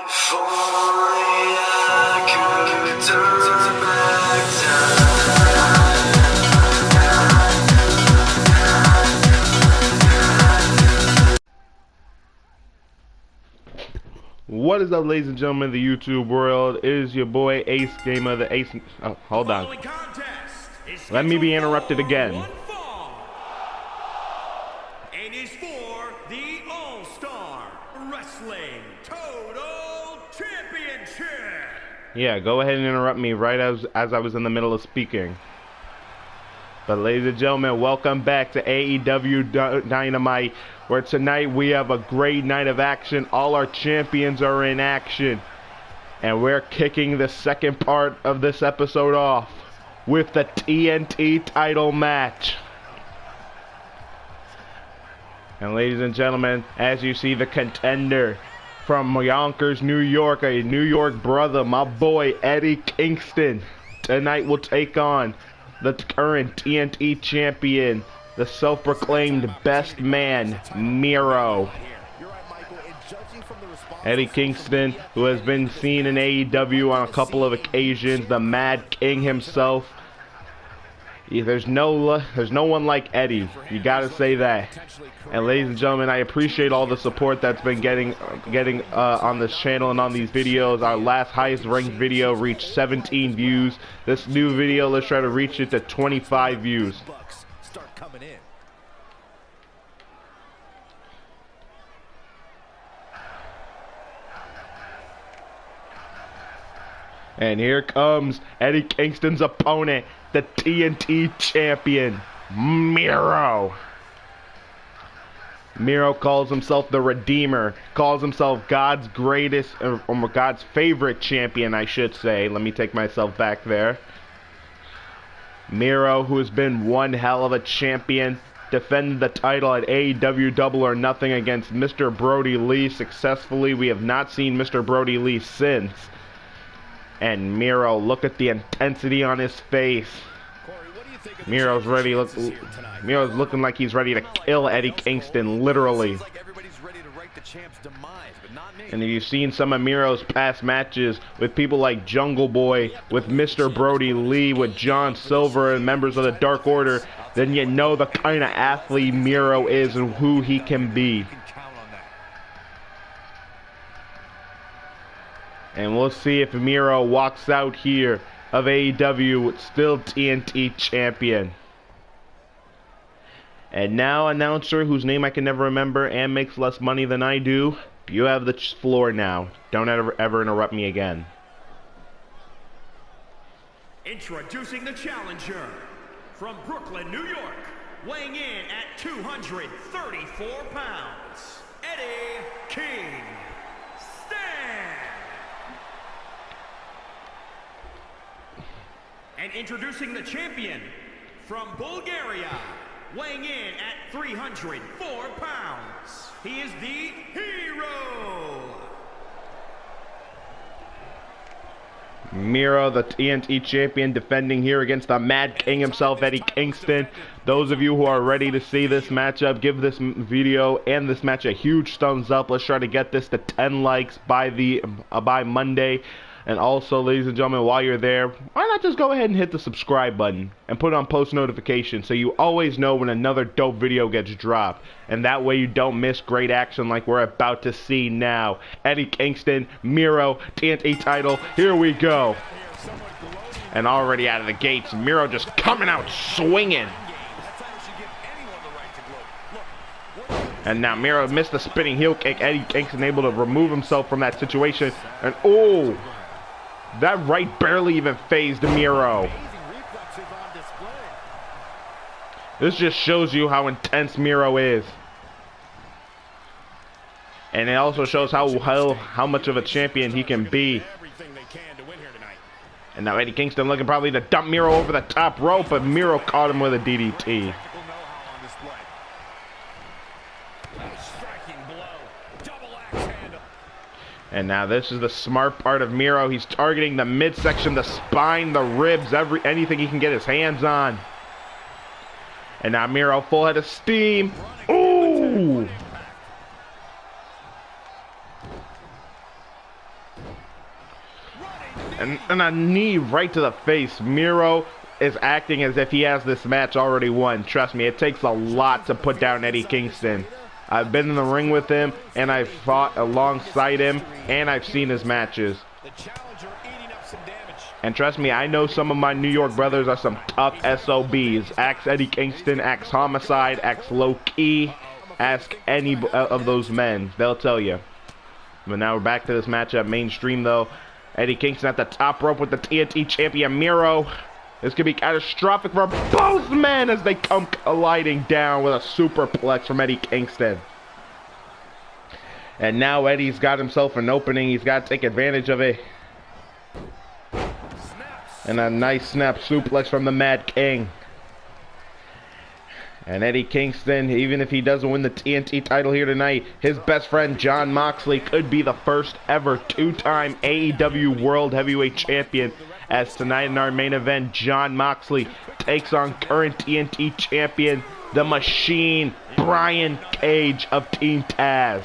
If only I could turn back time. What is up, ladies and gentlemen of the YouTube world? It is your boy Ace Gamer, the Ace. Oh, hold on. Let me be interrupted again. And is for the All-Star Wrestling Total Championship. Yeah, go ahead and interrupt me right as I was in the middle of speaking. But ladies and gentlemen, welcome back to AEW Dynamite, where tonight we have a great night of action. All our champions are in action. And we're kicking the second part of this episode off with the TNT title match. And ladies and gentlemen, as you see, the contender from Yonkers, New York, a New York brother, my boy Eddie Kingston, tonight will take on the current TNT champion, the self-proclaimed best man, Miro. Eddie Kingston, who has been seen in AEW on a couple of occasions, the Mad King himself. There's no one like Eddie. You gotta say that. And ladies and gentlemen, I appreciate all the support that's been getting on this channel and on these videos. Our last highest ranked video reached 17 views. This new video, let's try to reach it to 25 views. And here comes Eddie Kingston's opponent, the TNT champion, Miro. Miro calls himself the Redeemer, calls himself God's greatest, or God's favorite champion, I should say. Let me take myself back there. Miro, who has been one hell of a champion, defended the title at AEW Double or Nothing against Mr. Brody Lee successfully. We have not seen Mr. Brody Lee since. And Miro, look at the intensity on his face. Miro's looking like he's ready to kill Eddie Kingston, literally. And if you've seen some of Miro's past matches with people like Jungle Boy, with Mr. Brody Lee, with John Silver and members of the Dark Order, then you know the kind of athlete Miro is and who he can be. And we'll see if Miro walks out here of AEW still TNT champion. And now, announcer whose name I can never remember and makes less money than I do, you have the floor now. Don't ever interrupt me again. Introducing the challenger from Brooklyn, New York, weighing in at 234 pounds, Eddie King. And introducing the champion from Bulgaria, weighing in at 304 pounds, he is the Hero. Miro, the TNT champion, defending here against the Mad King himself, Eddie Kingston. Those of you who are ready to see this matchup, give this video and this match a huge thumbs up. Let's try to get this to 10 likes by Monday. And also, ladies and gentlemen, while you're there, why not just go ahead and hit the subscribe button and put on post notifications so you always know when another dope video gets dropped. And that way you don't miss great action like we're about to see now. Eddie Kingston, Miro, TNT title, here we go. And already out of the gates, Miro just coming out swinging. And now Miro missed the spinning heel kick. Eddie Kingston able to remove himself from that situation. And oh! That right barely even phased Miro. This just shows you how intense Miro is. And it also shows how much of a champion he can be. And now Eddie Kingston looking probably to dump Miro over the top rope, but Miro caught him with a DDT. And now this is the smart part of Miro. He's targeting the midsection, the spine, the ribs, anything he can get his hands on. And now Miro full head of steam. Ooh! And a knee right to the face. Miro is acting as if he has this match already won. Trust me, it takes a lot to put down Eddie Kingston. I've been in the ring with him, and I've fought alongside him, and I've seen his matches. And trust me, I know some of my New York brothers are some tough SOBs. Ask Eddie Kingston, ask Homicide, ask Low Key, ask any of those men. They'll tell you. But now we're back to this matchup. Mainstream, though. Eddie Kingston at the top rope with the TNT champion Miro. This could be catastrophic for both men as they come colliding down with a superplex from Eddie Kingston. And now Eddie's got himself an opening. He's got to take advantage of it. And a nice snap suplex from the Mad King. And Eddie Kingston, even if he doesn't win the TNT title here tonight, his best friend Jon Moxley could be the first ever two-time AEW World Heavyweight Champion. As tonight in our main event, Jon Moxley takes on current TNT Champion, the Machine, Brian Cage of Team Taz.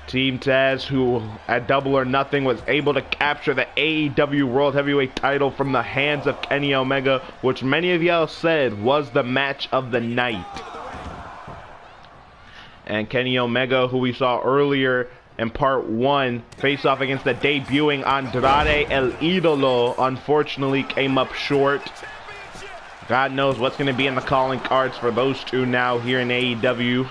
Team Taz, who at Double or Nothing was able to capture the AEW World Heavyweight title from the hands of Kenny Omega, which many of y'all said was the match of the night. And Kenny Omega, who we saw earlier in part 1, face off against the debuting Andrade El Idolo, unfortunately came up short. God knows what's going to be in the calling cards for those two now here in AEW.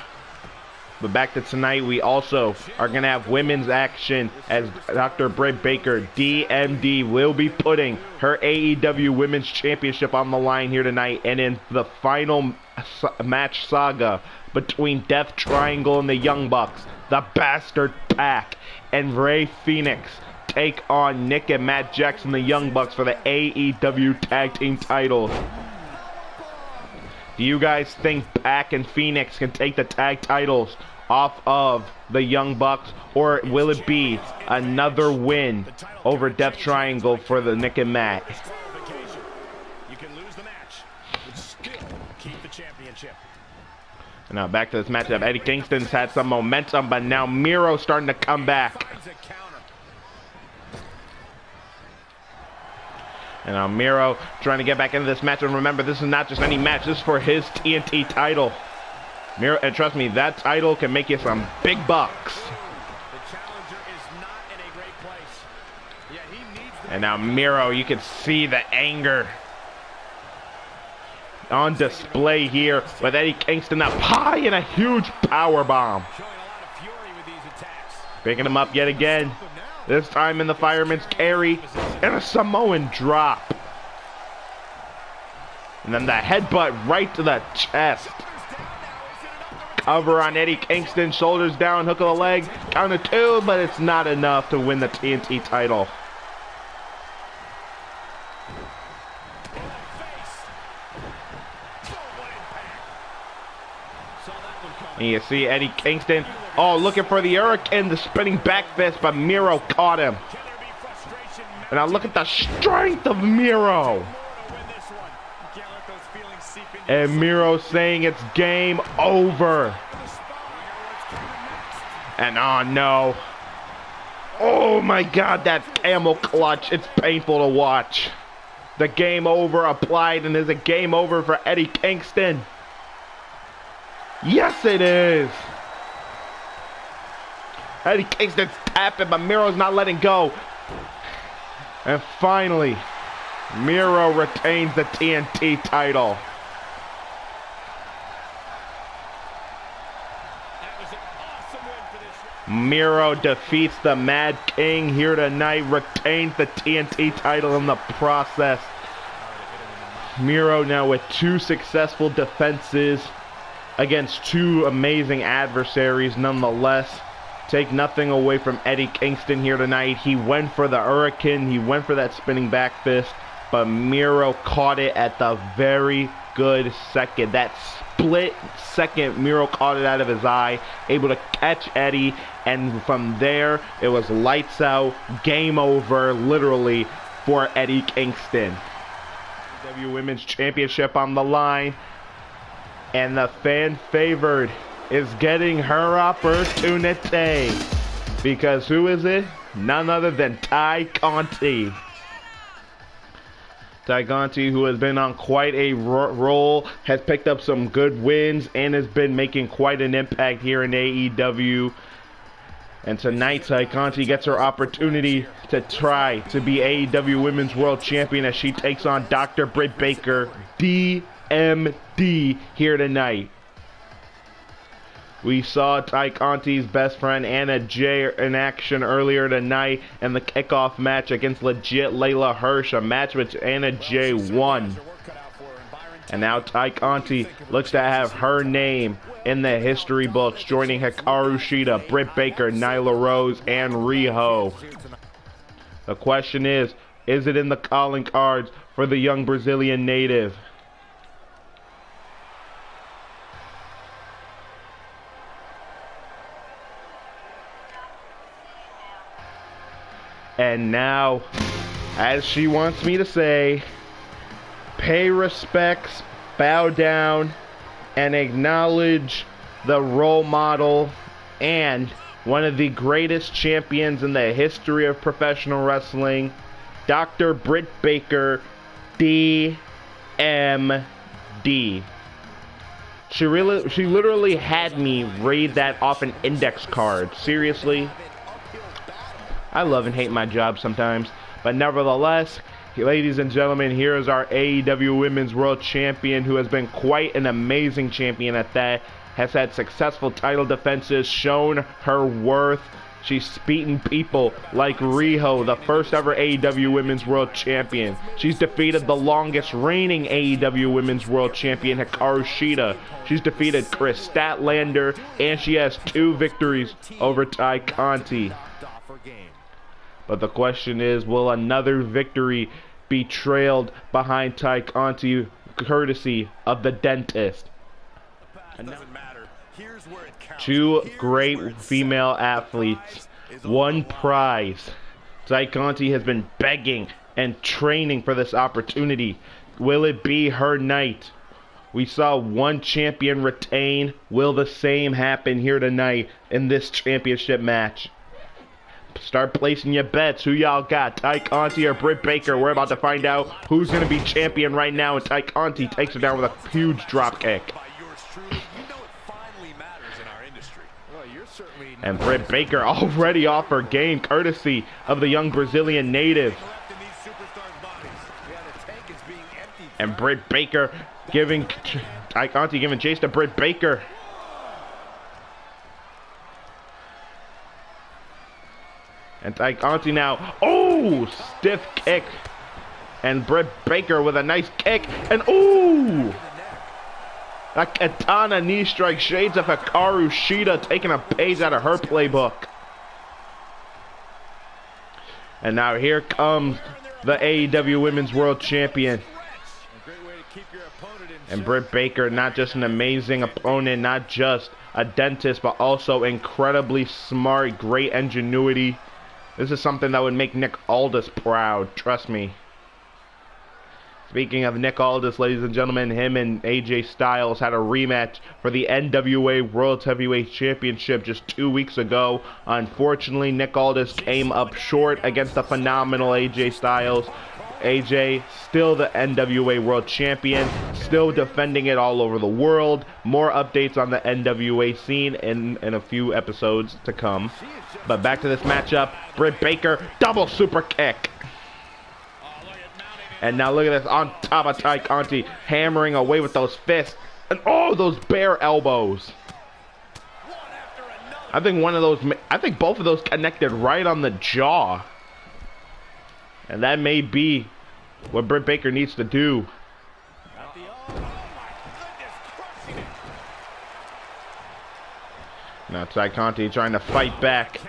But back to tonight, we also are going to have women's action as Dr. Britt Baker, DMD, will be putting her AEW Women's Championship on the line here tonight. And in the final match saga between Death Triangle and the Young Bucks, the Bastard Pack and Rey Fenix take on Nick and Matt Jackson, the Young Bucks, for the AEW Tag Team titles. Do you guys think Pac and Phoenix can take the tag titles off of the Young Bucks, or will it be another win over Death Triangle for the Nick and Matt? You can lose the match, but still keep the championship. And now back to this matchup. Eddie Kingston's had some momentum, but now Miro's starting to come back. And now Miro trying to get back into this match. And remember, this is not just any match. This is for his TNT title. Miro, and trust me, that title can make you some big bucks. The challenger is not in a great place. Yeah, he needs the... And now Miro, you can see the anger on display here with Eddie Kingston up high and a huge power bomb. Showing a lot of fury with these attacks. Picking him up yet again. This time in the fireman's carry and a Samoan drop. And then the headbutt right to the chest. Cover on Eddie Kingston, shoulders down, hook of the leg, count of 2, but it's not enough to win the TNT title. And you see Eddie Kingston, looking for the Hurricane, the spinning back fist, but Miro caught him. And now look at the strength of Miro. And Miro saying it's game over. And oh no. Oh my God, that camel clutch. It's painful to watch. The game over applied, and is it game over for Eddie Kingston? Yes, it is. Eddie Kingston's tapping, but Miro's not letting go. And finally, Miro retains the TNT title. Miro defeats the Mad King here tonight, retains the TNT title in the process. Miro now with 2 successful defenses against 2 amazing adversaries nonetheless. Take nothing away from Eddie Kingston here tonight. He went for the Hurricane, he went for that spinning back fist, but Miro caught it at the very good second. That split second, Miro caught it out of his eye, able to catch Eddie, and from there, it was lights out, game over, literally, for Eddie Kingston. AEW Women's Championship on the line, and the fan favored is getting her opportunity. Because who is it? None other than Tay Conti. Tay Conti, who has been on quite a roll, has picked up some good wins, and has been making quite an impact here in AEW. And tonight, Tay Conti gets her opportunity to try to be AEW Women's World Champion as she takes on Dr. Britt Baker, DMD, here tonight. We saw Tay Conti's best friend Anna Jay in action earlier tonight in the kickoff match against legit Layla Hirsch, a match which Anna Jay won. And now Tay Conti looks to have her name in the history books, joining Hikaru Shida, Britt Baker, Nyla Rose, and Riho. The question is it in the calling cards for the young Brazilian native? And now, as she wants me to say, pay respects, bow down, and acknowledge the role model and one of the greatest champions in the history of professional wrestling, Dr. Britt Baker, DMD. She literally had me read that off an index card. Seriously. I love and hate my job sometimes, but nevertheless, ladies and gentlemen, here is our AEW Women's World Champion, who has been quite an amazing champion at that, has had successful title defenses, shown her worth. She's beaten people like Riho, the first ever AEW Women's World Champion. She's defeated the longest reigning AEW Women's World Champion, Hikaru Shida. She's defeated Chris Statlander, and she has 2 victories over Tay Conti. But the question is, will another victory be trailed behind Tay Conti, courtesy of the dentist? Two great female athletes, one prize. Tay Conti has been begging and training for this opportunity. Will it be her night? We saw one champion retain. Will the same happen here tonight in this championship match? Start placing your bets. Who y'all got? Tay Conti or Britt Baker? We're about to find out who's going to be champion right now. And Tay Conti takes her down with a huge drop kick. And Britt Baker already off her game, courtesy of the young Brazilian native. And Britt Baker giving Tay Conti giving chase to Britt Baker. And Tay Conti now, oh, stiff kick. And Britt Baker with a nice kick. And ooh, a katana knee strike, shades of Hikaru Shida, taking a page out of her playbook. And now here comes the AEW Women's World Champion. And Britt Baker, not just an amazing opponent, not just a dentist, but also incredibly smart, great ingenuity. This is something that would make Nick Aldis proud, trust me. Speaking of Nick Aldis, ladies and gentlemen, him and AJ Styles had a rematch for the NWA World Heavyweight Championship just 2 weeks ago. Unfortunately, Nick Aldis came up short against the phenomenal AJ Styles. AJ, still the NWA World Champion, still defending it all over the world. More updates on the NWA scene in a few episodes to come. But back to this matchup, Britt Baker, double super kick. And now look at this, on top of Tay Conti, hammering away with those fists. And oh, those bare elbows. I think both of those connected right on the jaw. And that may be what Britt Baker needs to do. Now Tay Conti trying to fight back.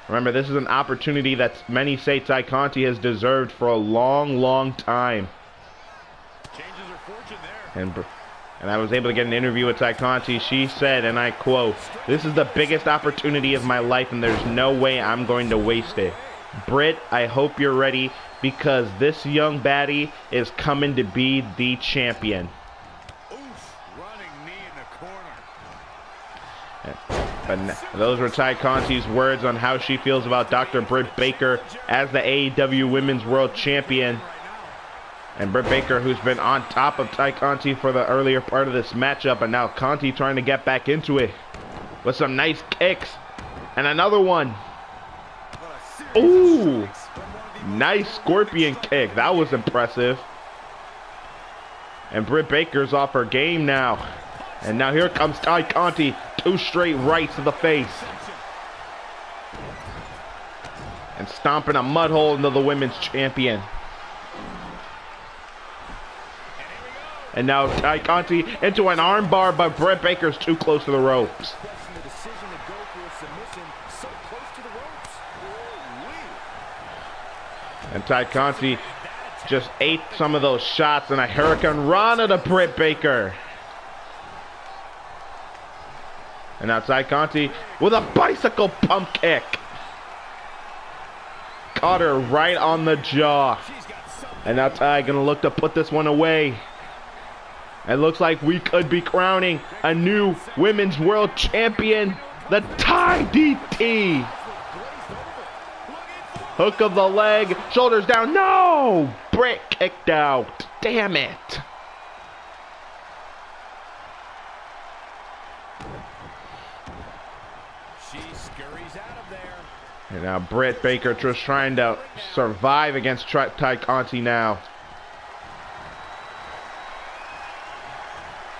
Remember, this is an opportunity that many say Tay Conti has deserved for a long, long time. And I was able to get an interview with Tay Conti. She said, and I quote, "This is the biggest opportunity of my life, and there's no way I'm going to waste it. Britt, I hope you're ready, because this young baddie is coming to be the champion." But those were Ty Conti's words on how she feels about Dr. Britt Baker as the AEW Women's World Champion. And Britt Baker, who's been on top of Ty Conti for the earlier part of this matchup, and now Conti trying to get back into it with some nice kicks. And another one. Ooh! Nice scorpion kick. That was impressive. And Britt Baker's off her game now. And now here comes Ty Conti. 2 straight rights to the face. And stomping a mud hole into the women's champion. And now Ty Conti into an armbar, but Britt Baker's too close to the ropes. And Ty Conti just ate some of those shots, and a Hurricane Rana to Britt Baker. And now Ty Conti with a bicycle pump kick. Caught her right on the jaw. And now Ty gonna look to put this one away. It looks like we could be crowning a new Women's World Champion, the Ty DT. Hook of the leg, shoulders down, no! Britt kicked out, damn it. She scurries out of there. And now Britt Baker just trying to survive against Ty Conti now.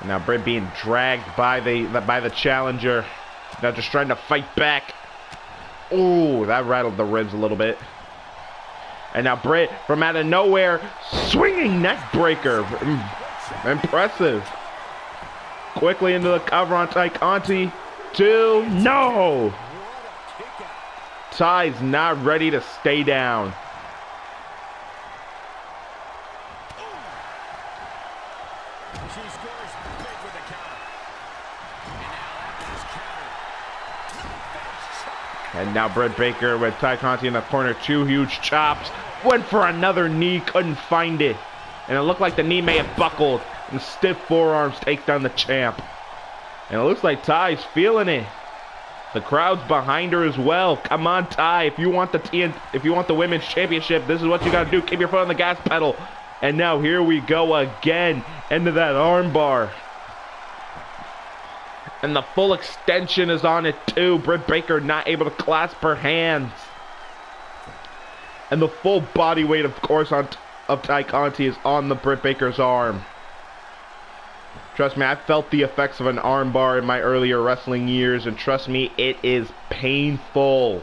And now Britt being dragged by the challenger. Now just trying to fight back. Ooh, that rattled the ribs a little bit. And now Britt from out of nowhere, swinging neck breaker. Impressive. Quickly into the cover on Ty Conti. 2, no! Ty's not ready to stay down. And now Britt Baker with Ty Conti in the corner, 2 huge chops. Went for another knee, couldn't find it. And it looked like the knee may have buckled. And stiff forearms takes down the champ. And it looks like Ty's feeling it. The crowd's behind her as well. Come on, Ty. If you want the women's championship, this is what you gotta do. Keep your foot on the gas pedal. And now here we go again into that armbar. And the full extension is on it too. Britt Baker not able to clasp her hands. And the full body weight, of course, of Ty Conti is on the Britt Baker's arm. Trust me, I felt the effects of an armbar in my earlier wrestling years, and trust me, it is painful.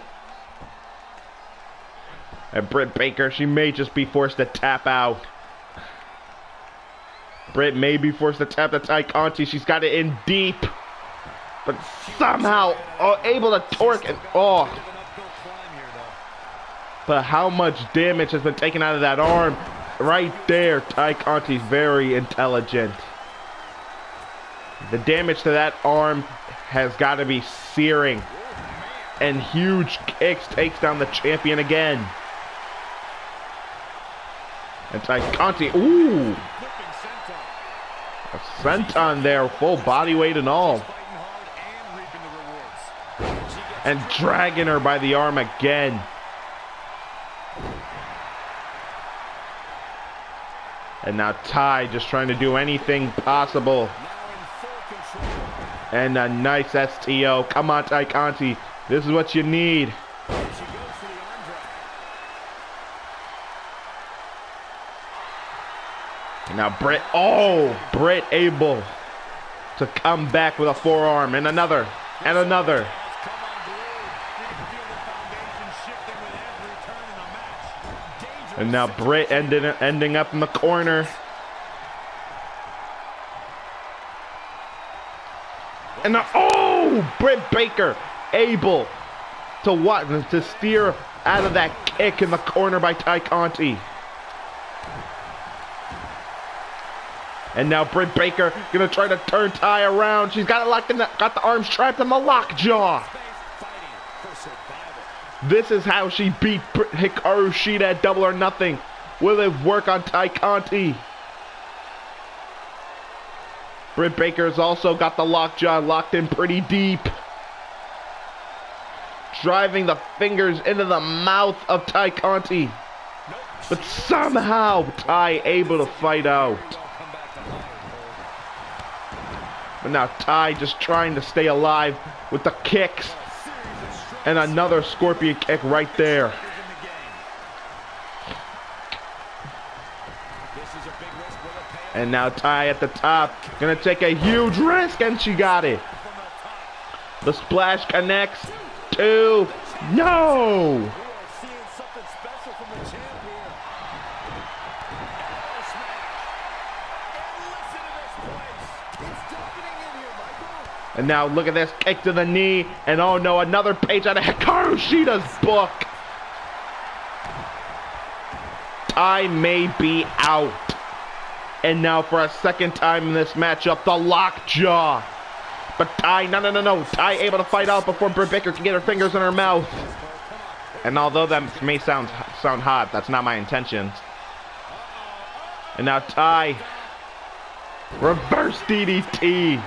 And Britt Baker, she may just be forced to tap out. Britt may be forced to tap to Ty Conti. She's got it in deep. But somehow able to torque and but how much damage has been taken out of that arm? Right there, Ty Conti's very intelligent. The damage to that arm has got to be searing. And huge kicks takes down the champion again. And Ty Conti, ooh! A senton there, full body weight and all. And dragging her by the arm again. And now Ty just trying to do anything possible. And a nice STO. Come on, Ty Conti. This is what you need. And now Britt, Britt able to come back with a forearm and another, and another. And now Britt ending up in the corner. And now, Britt Baker able to steer out of that kick in the corner by Ty Conti. And now Britt Baker gonna try to turn Ty around. She's got it locked in, got the arms trapped in the lockjaw. This is how she beat Hikaru Shida at Double or Nothing. Will it work on Ty Conti? Britt Baker's also got the lockjaw locked in pretty deep. driving the fingers into the mouth of Ty Conti. But somehow Ty able to fight out. But now Ty just trying to stay alive with the kicks. And another scorpion kick right there. And now Ty at the top. Gonna take a huge risk, and she got it. The splash connects. 2. No! And now look at this kick to the knee. And oh no, another page out of Hikaru Shida's book. Ty may be out. And now for a second time in this matchup, the lockjaw. But Ty, no. Ty able to fight out before Britt Baker can get her fingers in her mouth. And although that may sound hot, that's not my intentions. And now Ty. Reverse DDT.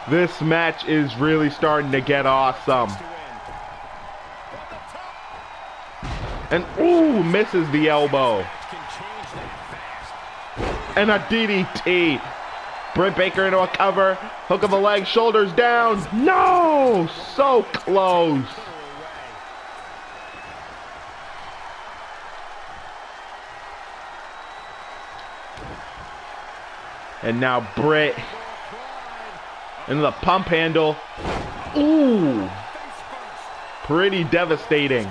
This match is really starting to get awesome. And ooh, misses the elbow. And a DDT. Britt Baker into a cover. Hook of the leg, shoulders down. No! So close. And now Britt into the pump handle. Ooh. Pretty devastating.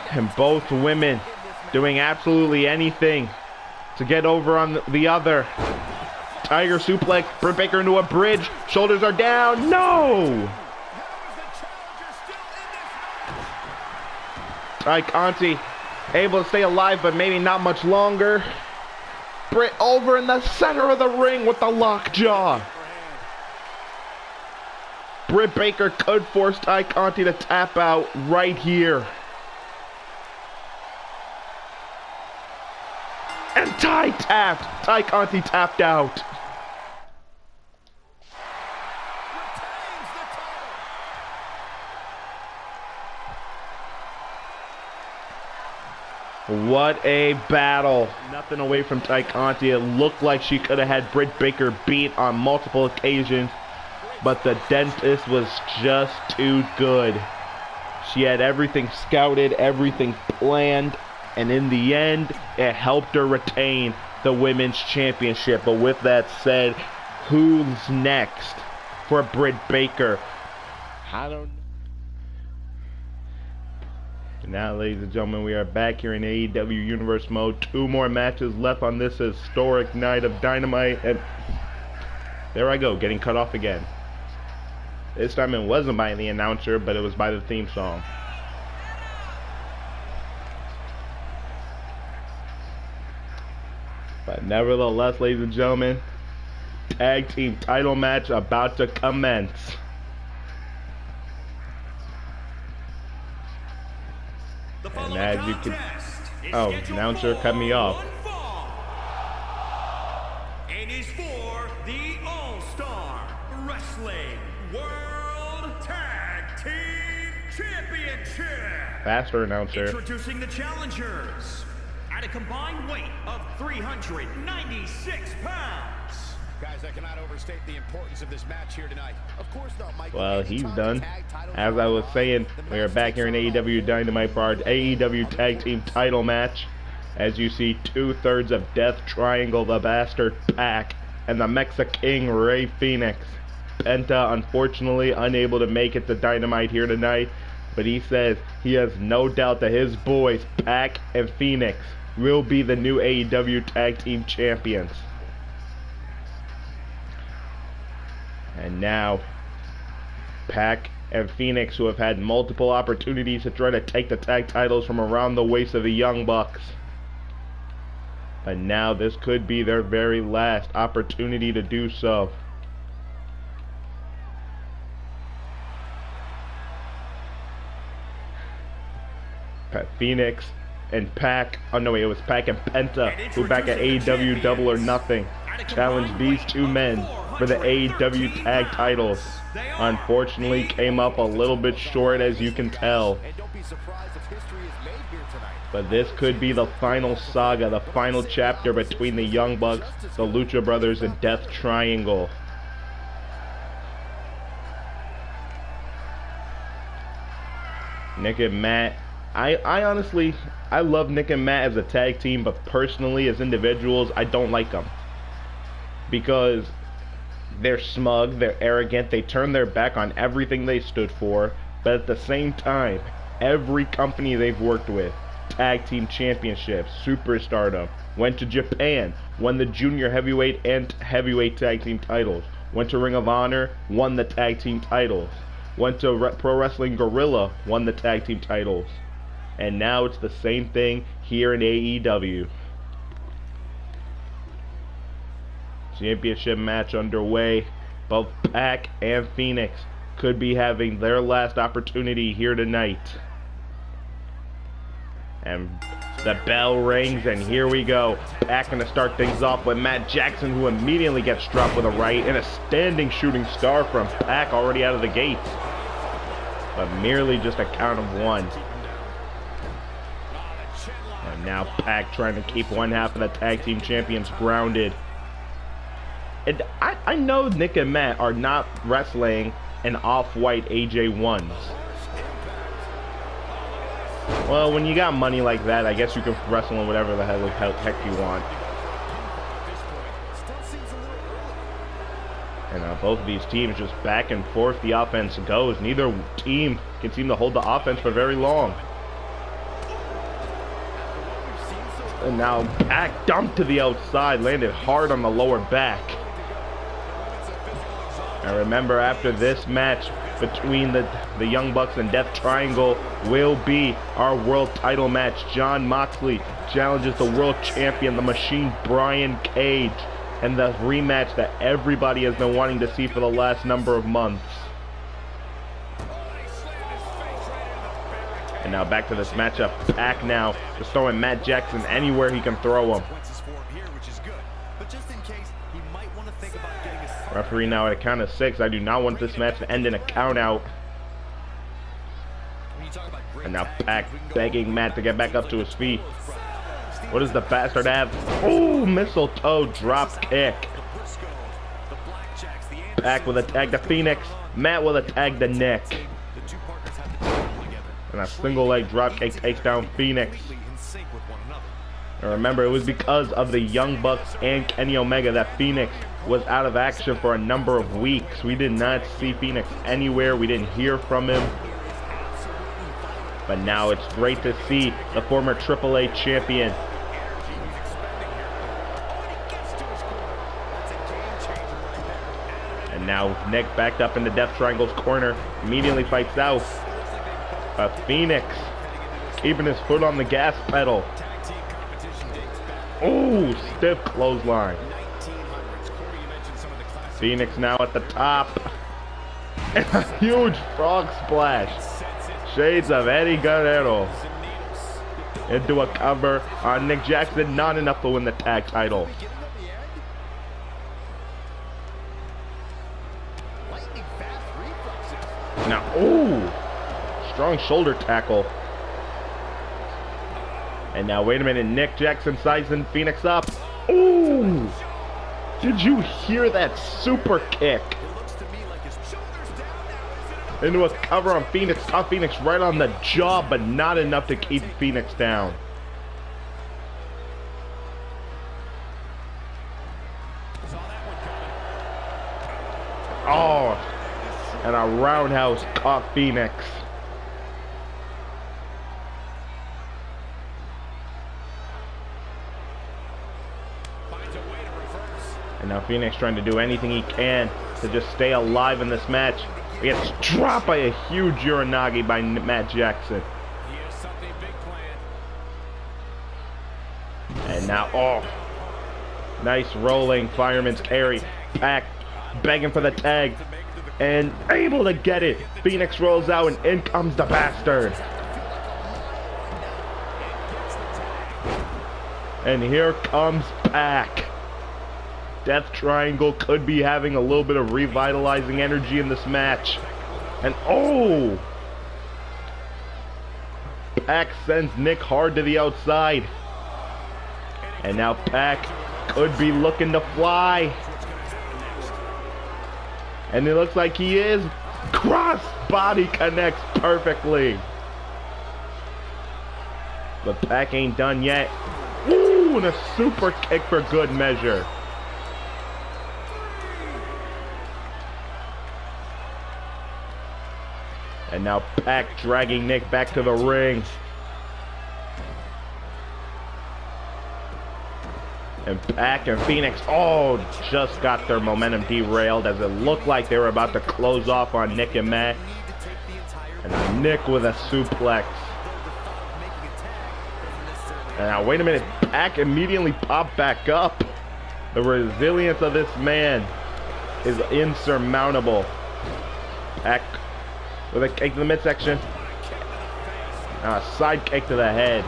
And both women doing absolutely anything to get over on the other. Tiger suplex, Britt Baker into a bridge. Shoulders are down. No! Ty Conti able to stay alive, but maybe not much longer. Britt over in the center of the ring with the lockjaw. Britt Baker could force Ty Conti to tap out right here. And Ty tapped. Ty Conti tapped out. What a battle. Nothing away from Ty Conti. It looked like she could have had Britt Baker beat on multiple occasions, but the dentist was just too good. She had everything scouted, everything planned, and in the end, it helped her retain the women's championship. But with that said, who's next for Britt Baker? I don't know. Now, ladies and gentlemen, we are back here in AEW Universe mode. 2 more matches left on this historic night of Dynamite. And there I go, getting cut off again. This time it wasn't by the announcer, but it was by the theme song. But nevertheless, ladies and gentlemen, tag team title match about to commence. And as you can, announcer cut me off. And is for the All-Star Wrestling World Tag Team Championship. Faster, announcer. Introducing the challengers at a combined weight of 396 pounds. Guys, I cannot overstate the importance of this match here tonight. Of course not, Mike. Well, he's done. As I was saying, we are back here in AEW Dynamite for our AEW Tag Team title match. As you see, 2/3 of Death Triangle, the Bastard Pack, and the Mexican Rey Fénix. Penta, unfortunately, unable to make it to Dynamite here tonight, but he says he has no doubt that his boys, Pac and Fénix, will be the new AEW Tag Team Champions. And now, Pac and Fénix, who have had multiple opportunities to try to take the tag titles from around the waist of the Young Bucks. But now this could be their very last opportunity to do so. Fénix and Pac, oh no wait, it was Pac and Penta, who back at AEW Double or Nothing. challenge these two men for the AEW tag titles. Unfortunately, came up a little bit short, as you can tell. But this could be the final saga, the final chapter between the Young Bucks, the Lucha Brothers, and Death Triangle. Nick and Matt, I honestly, I love Nick and Matt as a tag team, but personally, as individuals, I don't like them. Because they're smug, they're arrogant, they turn their back on everything they stood for, but at the same time, every company they've worked with, tag team championships, superstardom, went to Japan, won the junior heavyweight and heavyweight tag team titles, went to Ring of Honor, won the tag team titles, went to Pro Wrestling Guerrilla, won the tag team titles, and now it's the same thing here in AEW. Championship match underway. Both Pac and Phoenix could be having their last opportunity here tonight. And the bell rings, and here we go. Pac gonna start things off with Matt Jackson, who immediately gets dropped with a right, and a standing shooting star from Pac already out of the gates. But merely just a count of one. And now Pac trying to keep one half of the tag team champions grounded. And I know Nick and Matt are not wrestling in off-white AJ1s. Well, when you got money like that, I guess you can wrestle in whatever the heck you want. And both of these teams just back and forth the offense goes. Neither team can seem to hold the offense for very long. And now Pac dumped to the outside, landed hard on the lower back. And remember, after this match between the Young Bucks and Death Triangle will be our world title match. Jon Moxley challenges the world champion, the Machine, Brian Cage, and the rematch that everybody has been wanting to see for the last number of months. And now back to this matchup. Pac now just throwing Matt Jackson anywhere he can throw him. Referee now at a count of 6. I do not want this match to end in a count out. And now Pac begging Matt to get back up to his feet. What does the bastard have? Oh, mistletoe drop kick. Pac with a tag to Phoenix. Matt with a tag to Nick. And a single leg drop kick takes down Phoenix. And remember, it was because of the Young Bucks and Kenny Omega that Phoenix was out of action for a number of weeks. We did not see Phoenix anywhere. We didn't hear from him. But now it's great to see the former AAA champion. And now Nick backed up into Death Triangle's corner. Immediately fights out. But Phoenix keeping his foot on the gas pedal. Oh, stiff clothesline. Phoenix now at the top. And a huge frog splash. Shades of Eddie Guerrero. Into a cover on Nick Jackson. Not enough to win the tag title. Now, ooh. Strong shoulder tackle. And now, wait a minute. Nick Jackson sizing Phoenix up. Ooh. Did you hear that super kick? Into a cover on Phoenix. Caught Phoenix right on the jaw, but not enough to keep Phoenix down. Oh, and a roundhouse caught Phoenix. And now Phoenix trying to do anything he can to just stay alive in this match. He gets dropped by a huge Uranagi by Matt Jackson. And now, oh, nice rolling fireman's carry. Pac begging for the tag and able to get it. Phoenix rolls out and in comes the bastard. And here comes Pac. Death Triangle could be having a little bit of revitalizing energy in this match. And oh! Pac sends Nick hard to the outside. And now Pac could be looking to fly. And it looks like he is. Cross body connects perfectly. But Pac ain't done yet. Ooh, and a super kick for good measure. And now Pac dragging Nick back to the ring. And Pac and Phoenix, oh, just got their momentum derailed as it looked like they were about to close off on Nick and Matt. And now Nick with a suplex. And now, wait a minute, Pac immediately popped back up. The resilience of this man is insurmountable. Pac with a kick to the midsection. A side kick to the head.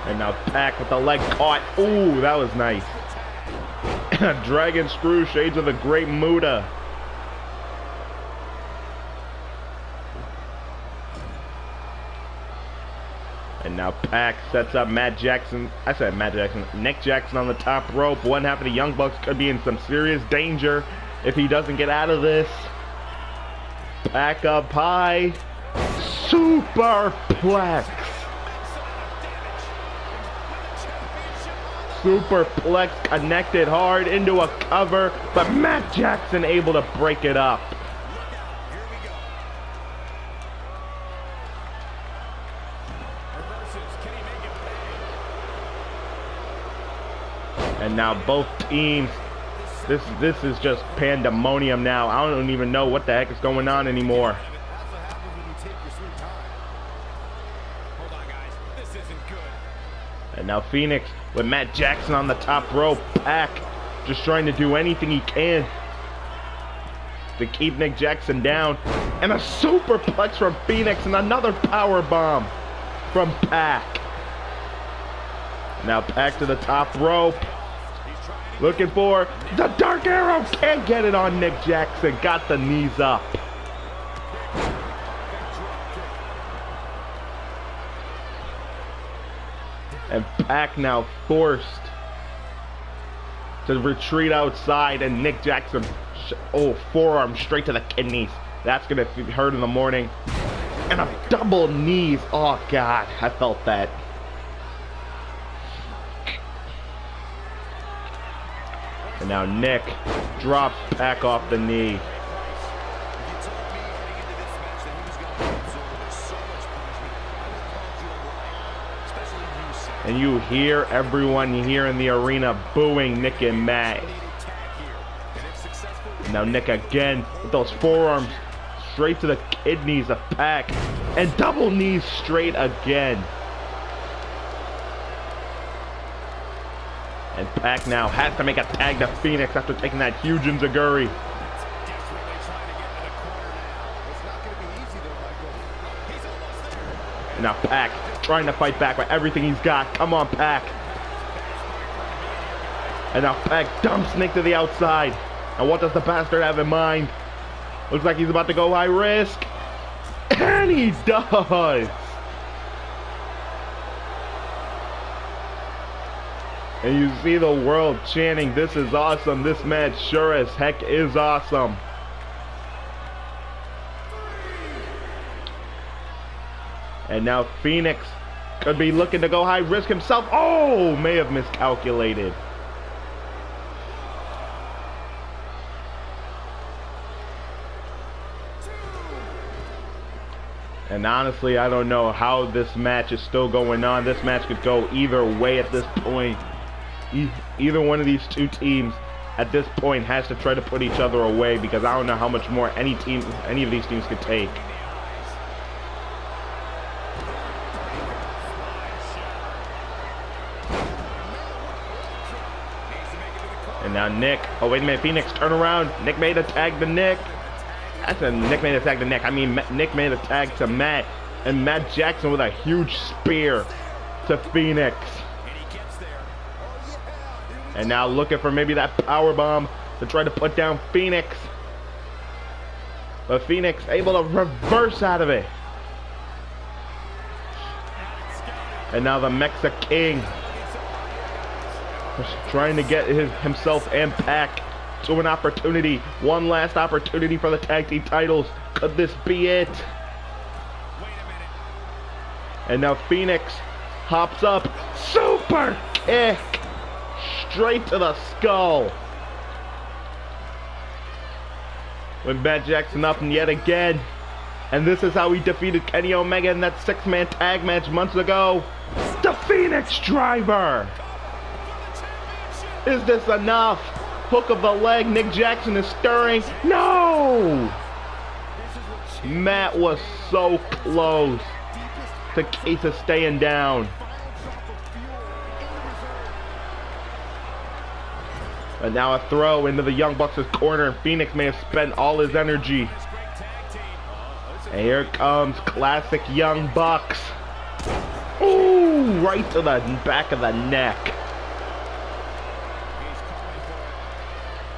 And now Pac with the leg caught. Ooh, that was nice. Dragon screw, shades of the Great Muta. And now Pac sets up Nick Jackson on the top rope. One half of the Young Bucks could be in some serious danger if he doesn't get out of this. Pac up high. Superplex. Superplex connected hard into a cover, but Matt Jackson able to break it up. And now both teams, this is just pandemonium now. I don't even know what the heck is going on anymore. And now Phoenix with Matt Jackson on the top rope. Pac just trying to do anything he can to keep Nick Jackson down. And a superplex from Phoenix and another power bomb from Pac. Now Pac to the top rope. Looking for the Dark Arrow. Can't get it on Nick Jackson. Got the knees up. And Pac now forced to retreat outside, and Nick Jackson, forearm straight to the kidneys. That's gonna hurt in the morning. And a double knees. Oh God, I felt that. And now Nick drops Pac off the knee. And you hear everyone here in the arena booing Nick and Matt. And now Nick again with those forearms straight to the kidneys of Pac. And double knees straight again. And Pac now has to make a tag to Phoenix after taking that huge enziguri. And now Pac trying to fight back with everything he's got. Come on, Pac. And now Pac dumps Nick to the outside. And what does the bastard have in mind? Looks like he's about to go high risk. And he does. And you see the world chanting, "This is awesome. This match sure as heck is awesome." And now Phoenix could be looking to go high risk himself. Oh, may have miscalculated. And honestly, I don't know how this match is still going on. This match could go either way at this point. Either one of these two teams at this point has to try to put each other away, because I don't know how much more any of these teams could take. And now Nick, oh wait a minute, Phoenix, turn around. Nick made a tag to Nick. Nick made a tag to Nick. I mean, Nick made a tag to Matt. And Matt Jackson with a huge spear to Phoenix. And now looking for maybe that power bomb to try to put down Phoenix. But Phoenix able to reverse out of it. And now the Mexa King trying to get himself and Pac to an opportunity. One last opportunity for the tag team titles. Could this be it? And now Phoenix hops up. Super kick. Straight to the skull. With Matt Jackson up and yet again. And this is how he defeated Kenny Omega in that 6-man tag match months ago. The Phoenix Driver. Is this enough? Hook of the leg. Nick Jackson is stirring. No! Matt was so close to Case of staying down. And now a throw into the Young Bucks' corner. Phoenix may have spent all his energy. And here comes classic Young Bucks. Ooh, right to the back of the neck.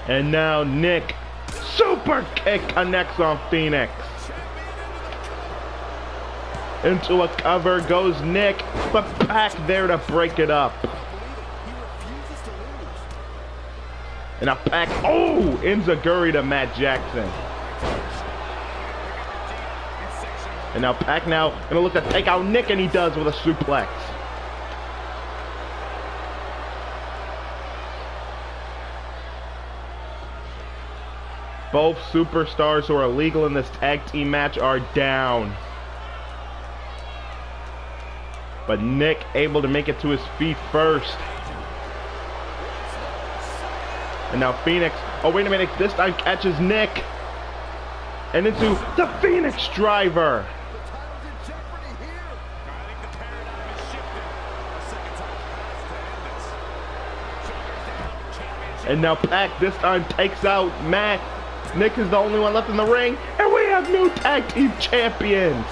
And now Nick, super kick connects on Phoenix. Into a cover goes Nick, but Pac there to break it up. And a Pac, oh, Enziguri to Matt Jackson. And now Pac now gonna look to take out Nick, and he does with a suplex. Both superstars who are legal in this tag team match are down. But Nick able to make it to his feet first. And now Phoenix, oh wait a minute, this time catches Nick. And into the Phoenix Driver. And now Pac this time takes out Matt. Nick is the only one left in the ring. And we have new tag team champions.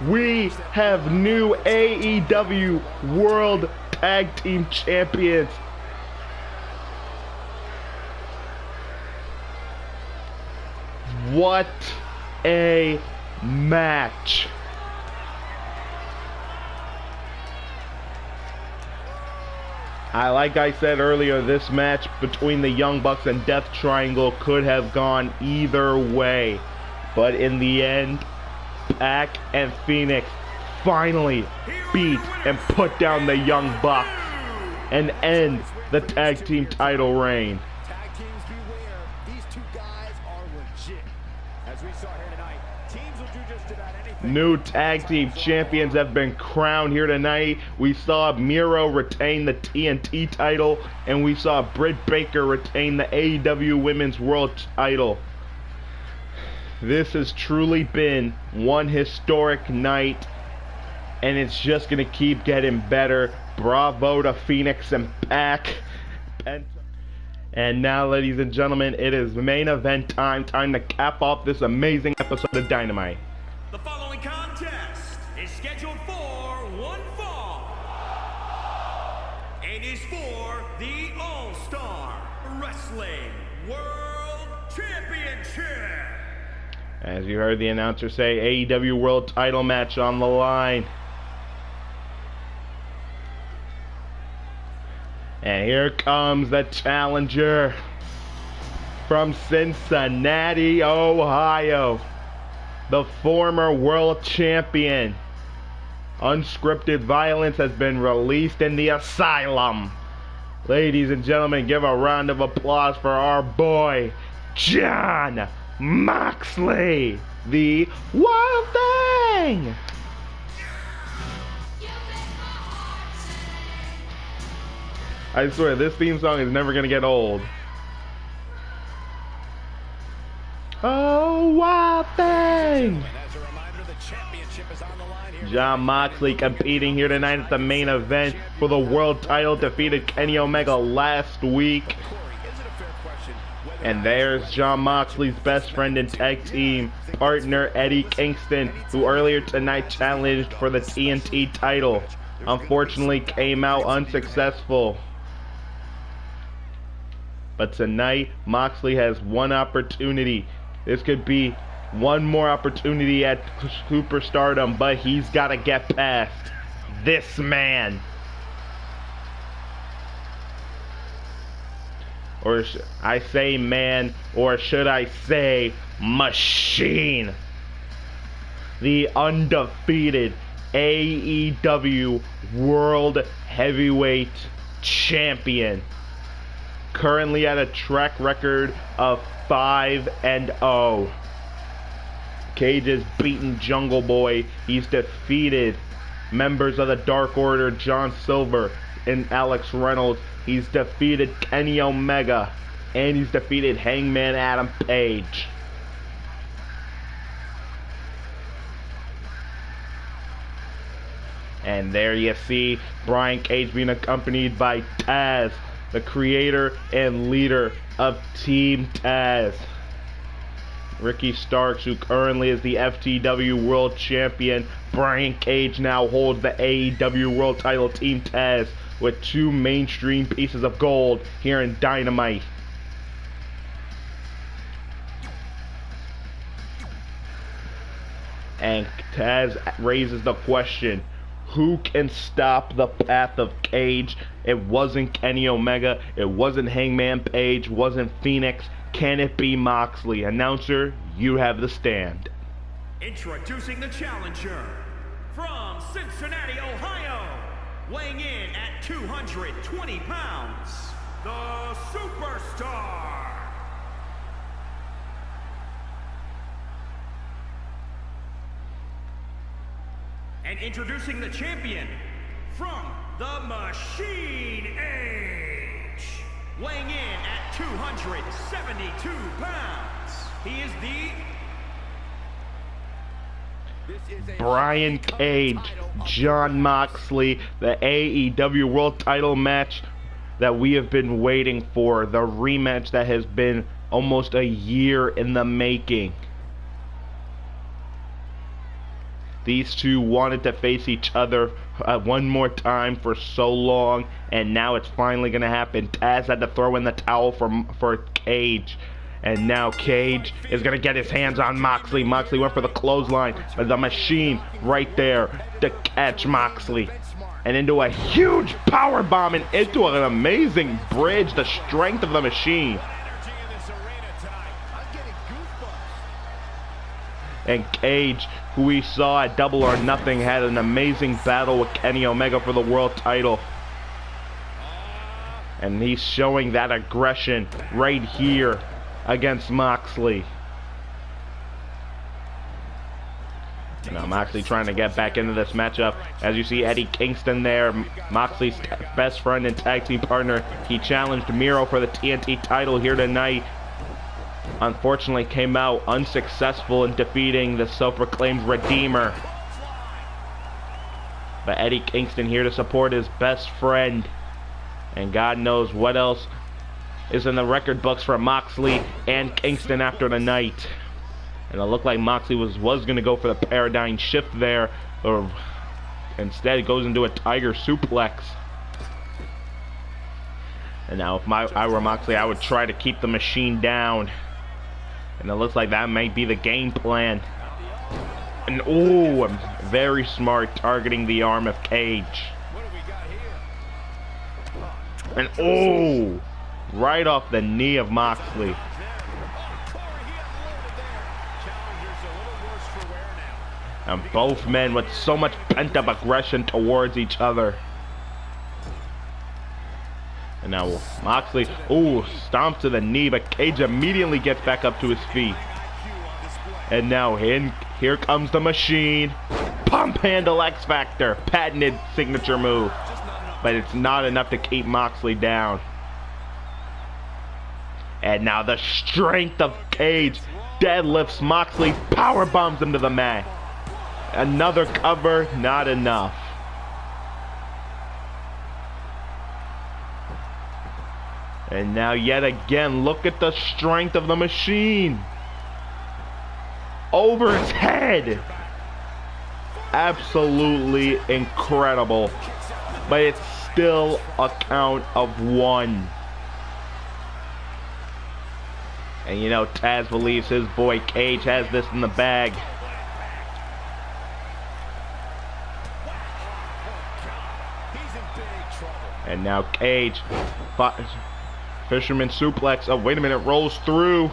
We have new AEW World Tag Team Champions. What a match. Like I said earlier, this match between the Young Bucks and Death Triangle could have gone either way. But in the end, Pac and Phoenix finally beat and put down the Young Bucks and end the tag team title reign. Tag teams beware. These two guys are legit. As we saw here tonight, teams will do just about anything. New tag team champions have been crowned here tonight. We saw Miro retain the TNT title, and we saw Britt Baker retain the AEW Women's World title. This has truly been one historic night, and it's just going to keep getting better. Bravo to Phoenix and Pac. And now, ladies and gentlemen, it is main event time. Time to cap off this amazing episode of Dynamite. The following contest is scheduled for one fall. It is for the All-Star Wrestling World Championship. As you heard the announcer say, AEW World title match on the line. And here comes the challenger from Cincinnati, Ohio. The former world champion. Unscripted violence has been released in the asylum. Ladies and gentlemen, give a round of applause for our boy, Jon Moxley, the Wild Thing. I swear, this theme song is never gonna get old. Oh, Wild Thing. Jon Moxley competing here tonight at the main event for the world title. Defeated Kenny Omega last week. And there's Jon Moxley's best friend and tag team partner, Eddie Kingston, who earlier tonight challenged for the TNT title. Unfortunately, came out unsuccessful. But tonight, Moxley has one opportunity. This could be one more opportunity at superstardom, but he's got to get past this man. Or I say man, or should I say machine. The undefeated AEW World Heavyweight Champion. Currently at a track record of 5-0. Cage has beaten Jungle Boy. He's defeated members of the Dark Order, John Silver and Alex Reynolds. He's defeated Kenny Omega. And he's defeated Hangman Adam Page. And there you see Brian Cage being accompanied by Taz, the creator and leader of Team Taz. Ricky Starks, who currently is the FTW World Champion. Brian Cage now holds the AEW World Title. Team Taz with 2 mainstream pieces of gold here in Dynamite. And Taz raises the question, who can stop the path of Cage? It wasn't Kenny Omega, it wasn't Hangman Page, wasn't Phoenix. Can it be Moxley? Announcer, you have the stand. Introducing the challenger from Cincinnati, Ohio, weighing in at 220 pounds, the Superstar. And introducing the champion from the Machine Age, weighing in at 272 pounds, he is Brian Cage, Jon Moxley, the AEW World Title match that we have been waiting for, the rematch that has been almost a year in the making. These two wanted to face each other one more time for so long, and now it's finally going to happen. Taz had to throw in the towel for Cage, and now Cage is going to get his hands on Moxley. Moxley went for the clothesline, but the Machine right there to catch Moxley. And into a huge power bomb and into an amazing bridge. The strength of the Machine. And Cage, who we saw at Double or Nothing, had an amazing battle with Kenny Omega for the world title. And he's showing that aggression right here against Moxley. Now Moxley trying to get back into this matchup. As you see Eddie Kingston there, Moxley's best friend and tag team partner. He challenged Miro for the TNT title here tonight. Unfortunately came out unsuccessful in defeating the self-proclaimed Redeemer. But Eddie Kingston here to support his best friend. And God knows what else is in the record books for Moxley and Kingston after the night. And it looked like Moxley was going to go for the paradigm shift there. Or instead it goes into a tiger suplex. And now if I were Moxley, I would try to keep the Machine down. And it looks like that might be the game plan. And oh, very smart, targeting the arm of Cage. And oh, right off the knee of Moxley. And both men with so much pent-up aggression towards each other. And now Moxley, ooh, stomps to the knee, but Cage immediately gets back up to his feet. And now here comes the Machine. Pump handle X Factor, patented signature move. But it's not enough to keep Moxley down. And now the strength of Cage deadlifts Moxley, power bombs him to the mat. Another cover, not enough. And now yet again, look at the strength of the machine. Over his head. Absolutely incredible. But it's still a count of 1. And you know, Taz believes his boy Cage has this in the bag. And now Cage, fisherman suplex. Oh, wait a minute, rolls through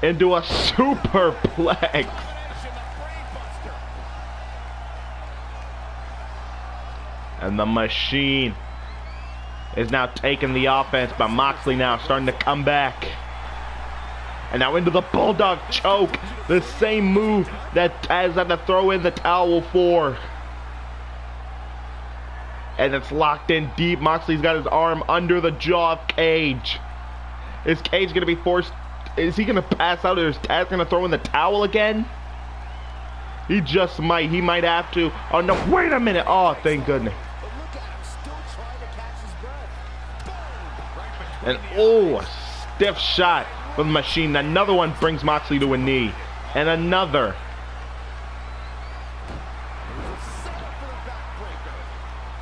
into a superplex. And the machine is now taking the offense, but Moxley now starting to come back. And now into the bulldog choke, the same move that Taz had to throw in the towel for. And it's locked in deep. Moxley's got his arm under the jaw of Cage. Is Cage going to be forced? Is he going to pass out, or is Taz going to throw in the towel again? He just might. He might have to. Oh, no. Wait a minute. Oh, thank goodness. And, oh, a stiff shot from the machine. Another one brings Moxley to a knee. And another.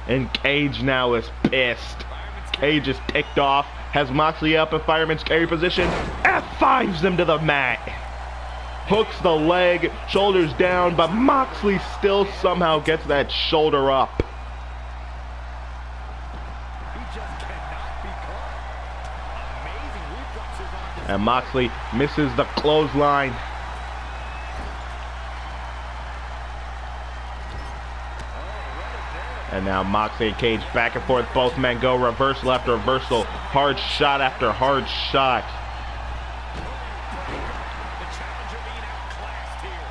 And Cage now is pissed. Cage is ticked off. Has Moxley up in fireman's carry position. F5s him to the mat. Hooks the leg. Shoulders down. But Moxley still somehow gets that shoulder up. And Moxley misses the clothesline. And now Moxley and Cage back and forth. Both men go reversal after reversal. Hard shot after hard shot. The challenger being outclassed here.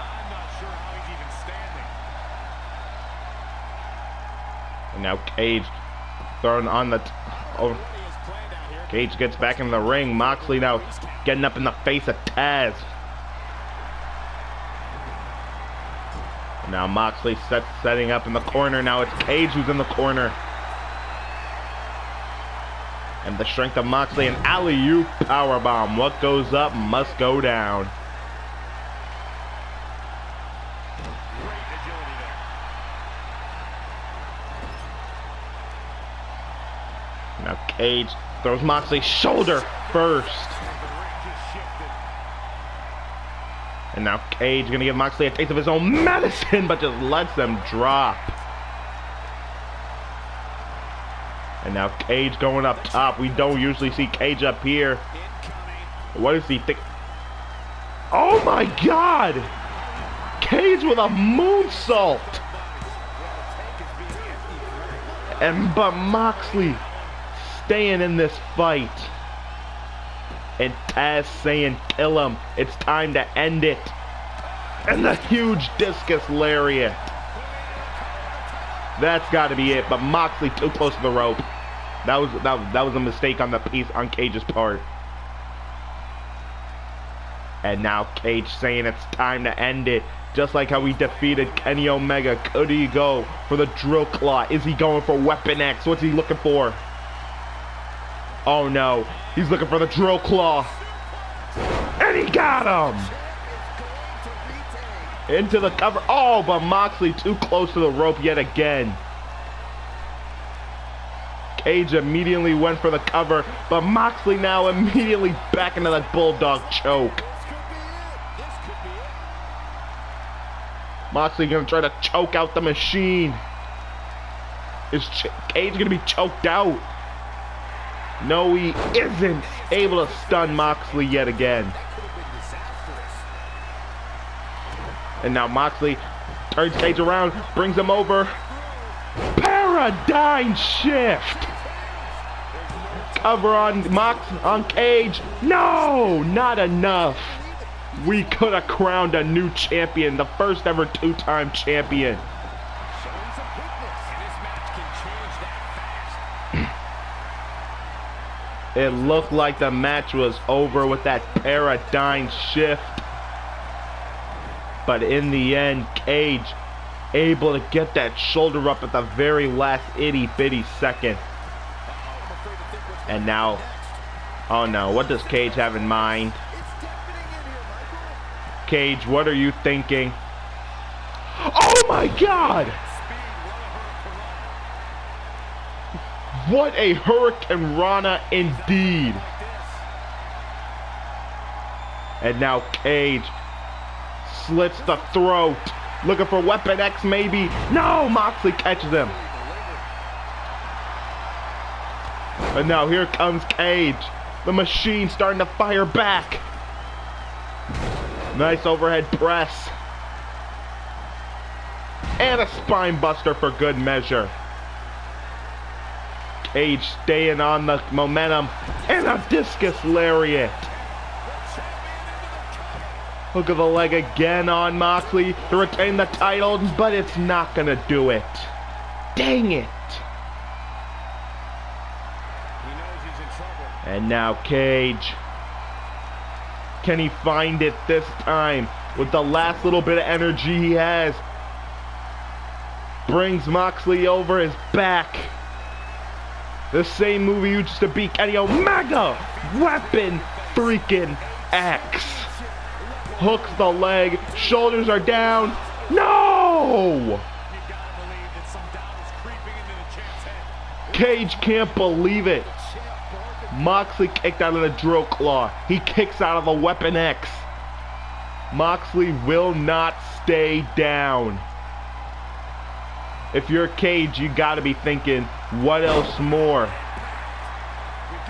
I'm not sure how he's even standing. And now Cage thrown on the... Oh. Cage gets back in the ring. Moxley now getting up in the face of Taz. Now Moxley setting up in the corner. Now it's Cage who's in the corner. And the strength of Moxley, an alley-oop powerbomb. What goes up must go down. Now Cage throws Moxley's shoulder first. And now Cage gonna give Moxley a taste of his own medicine, but just lets him drop. And now Cage going up top. We don't usually see Cage up here. What does he think? Oh my God! Cage with a moonsault. But Moxley staying in this fight. And Taz saying, kill him. It's time to end it. And the huge discus lariat. That's got to be it. But Moxley too close to the rope. That was a mistake on Cage's part. And now Cage saying it's time to end it. Just like how we defeated Kenny Omega. Could he go for the drill claw? Is he going for Weapon X? What's he looking for? Oh no, he's looking for the drill claw. And he got him! Into the cover. Oh, but Moxley too close to the rope yet again. Cage immediately went for the cover, but Moxley now immediately back into that bulldog choke. Moxley gonna try to choke out the machine. Is Cage gonna be choked out? No, he isn't able to stun Moxley yet again. And now Moxley turns Cage around, brings him over. Paradigm shift. Cover on Cage. No, not enough. We could have crowned a new champion, the first ever two-time champion. It looked like the match was over with that paradigm shift. But in the end, Cage able to get that shoulder up at the very last itty-bitty second. And now, oh no, what does Cage have in mind? Cage, what are you thinking? Oh my God! What a Hurricane Rana indeed. And now Cage slits the throat. Looking for Weapon X maybe. No, Moxley catches him. And now here comes Cage. The machine starting to fire back. Nice overhead press. And a spine buster for good measure. Cage staying on the momentum. And a discus lariat. Hook of the leg again on Moxley to retain the title, but it's not going to do it. Dang it. He knows he's in trouble. And now Cage. Can he find it this time with the last little bit of energy he has? Brings Moxley over his back. The same move he used to beat Kenny Omega. Weapon freaking X. Hooks the leg. Shoulders are down. No! Cage can't believe it. Moxley kicked out of the drill claw. He kicks out of the Weapon X. Moxley will not stay down. If you're Cage, you gotta be thinking, what else more?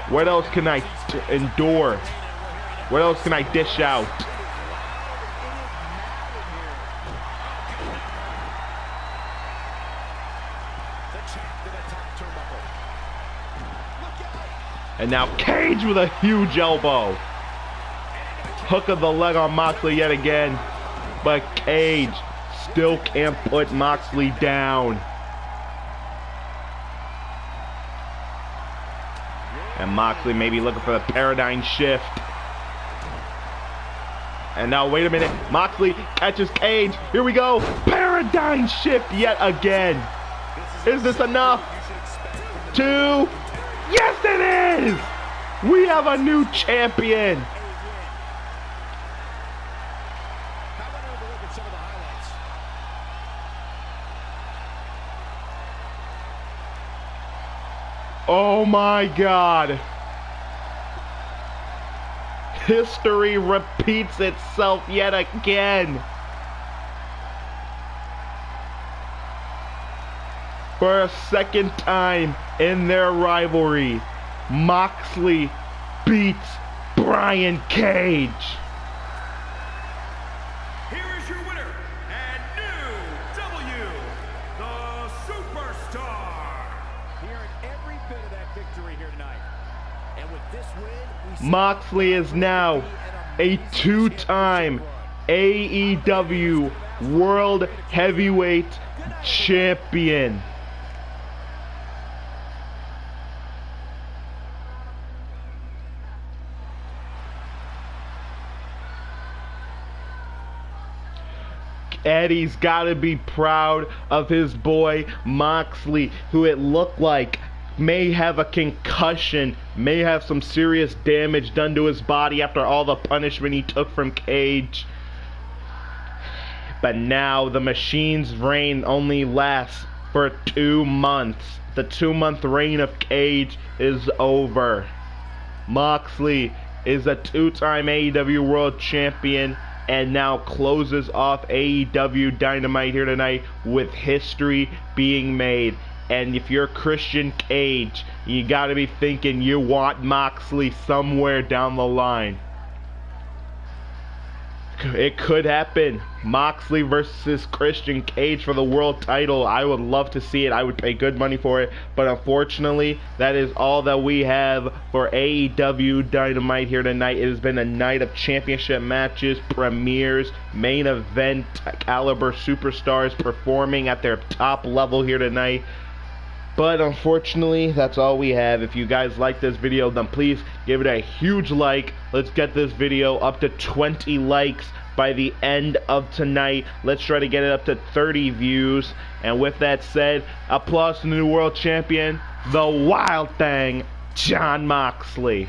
What else can I endure? What else can I dish out? And now Cage with a huge elbow. Hook of the leg on Moxley yet again. But Cage still can't put Moxley down. And Moxley may be looking for the paradigm shift. And now, wait a minute. Moxley catches Cage. Here we go. Paradigm shift yet again. Is this enough? 2. Yes, it is! We have a new champion. How about a look at some of the highlights? Oh my God. History repeats itself yet again. For a second time in their rivalry, Moxley beats Brian Cage. Here is your winner and new the Superstar. Hearing every bit of that victory here tonight. And with this win, we see Moxley is now a 2-time AEW World Heavyweight Champion. Eddie's got to be proud of his boy Moxley, who it looked like may have a concussion, may have some serious damage done to his body after all the punishment he took from Cage. But now the Machine's reign only lasts for 2 months. The 2-month reign of Cage is over. Moxley is a 2-time AEW World Champion and now closes off AEW Dynamite here tonight with history being made. And if you're Christian Cage, you gotta be thinking you want Moxley somewhere down the line. It could happen. Moxley versus Christian Cage for the world title. I would love to see it. I would pay good money for it. But unfortunately, that is all that we have for AEW Dynamite here tonight. It has been a night of championship matches, premieres, main event caliber superstars performing at their top level here tonight. But unfortunately, that's all we have. If you guys like this video, then please give it a huge like. Let's get this video up to 20 likes by the end of tonight. Let's try to get it up to 30 views. And with that said, applause to the new world champion, the Wild Thing, Jon Moxley.